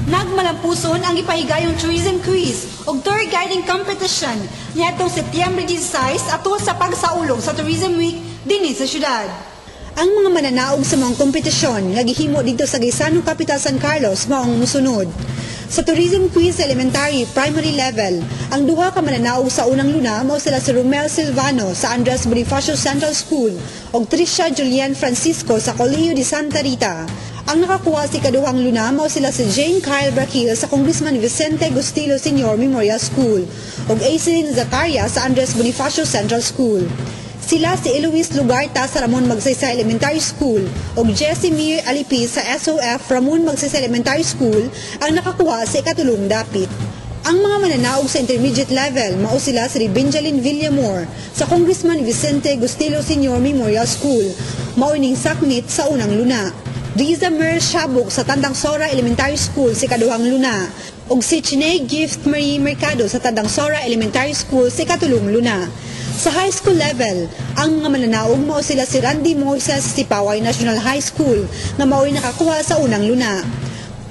Nagmalampuson ang ipahigayong tourism quiz o tour guiding competition niadtong Setyembre 16 atol sa pagsaulog sa Tourism Week dinhi sa syudad. Ang mga mananaog sa mga kompetisyon nga gihimo dito sa Gaysanong Capital San Carlos mao ang mosunod. Sa tourism quiz sa elementary primary level, ang duha ka mananaog sa unang luna mao sila si Romel Silvano sa Andres Bonifacio Central School ug Tricia Julian Francisco sa Colegio de Santa Rita. Ang nakakuha si kaduhang luna mao sila si Jane Kyle Braquil sa Congressman Vicente Gustilo Sr. Memorial School ug Aislinn Zacaria sa Andres Bonifacio Central School. Sila si Eloise Lugarta sa Ramon Magsaysay Elementary School ug Jessie Mir Alipi sa SOF Ramon Magsaysay Elementary School ang nakakuha sa ikatulong dapit. Ang mga mananaog sa intermediate level mao sila si Benjamin Villamor sa Congressman Vicente Gustilo Sr. Memorial School, mao ining sakmit sa unang luna. Riza Mer Shabuk sa Tandang Sora Elementary School si kaduhang luna ug si Chinay Gift Marie Mercado sa Tandang Sora Elementary School si katulong luna. Sa high school level, ang mga mananaog mao sila si Randy Moises sa Sipaway National High School na mao'y nakakuha sa unang luna.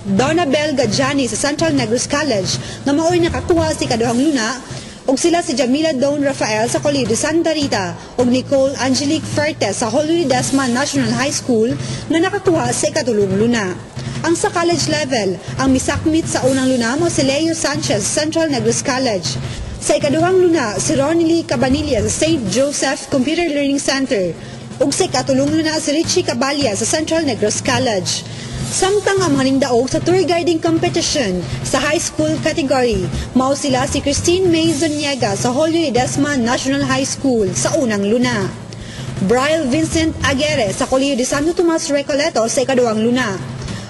Donabel Gadjani sa Central Negros College na mao'y nakakuha si kaduhang luna ug sila si Jamila Dawn Rafael sa Colegio de Santa Rita ug Nicole Angelique Fertes sa Holy Desmond National High School na nakakuha sa ikatulong luna. Ang sa college level, ang misakmit sa unang luna mo si Leo Sanchez sa Central Negros College. Sa ikaduhang luna, si Ronnie Cabanilla sa St. Joseph Computer Learning Center ug sa ikatulong luna si Richie Cabalia sa Central Negros College. Samtang ang mga ningdaog sa tour guiding competition sa high school category, mao sila si Christine May Zuniega sa Holy Desmond National High School sa unang luna. Brian Vincent Aguirre sa Colegio de Santo Tomas Recoleto sa ikaduhang luna.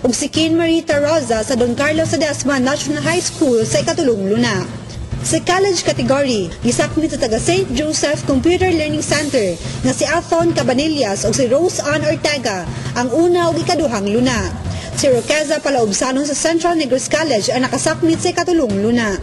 Ug si Ken Marie Taroza sa Don Carlos Desmond National High School sa ikatulong luna. Sa college category, gisakmit sa taga St. Joseph Computer Learning Center nga si Athon Cabanillas o si Rose Ann Ortega ang una o ikaduhang luna. Si Roqueza Palaobsanon sa Central Negros College ang nakasakmit sa ikatulong luna.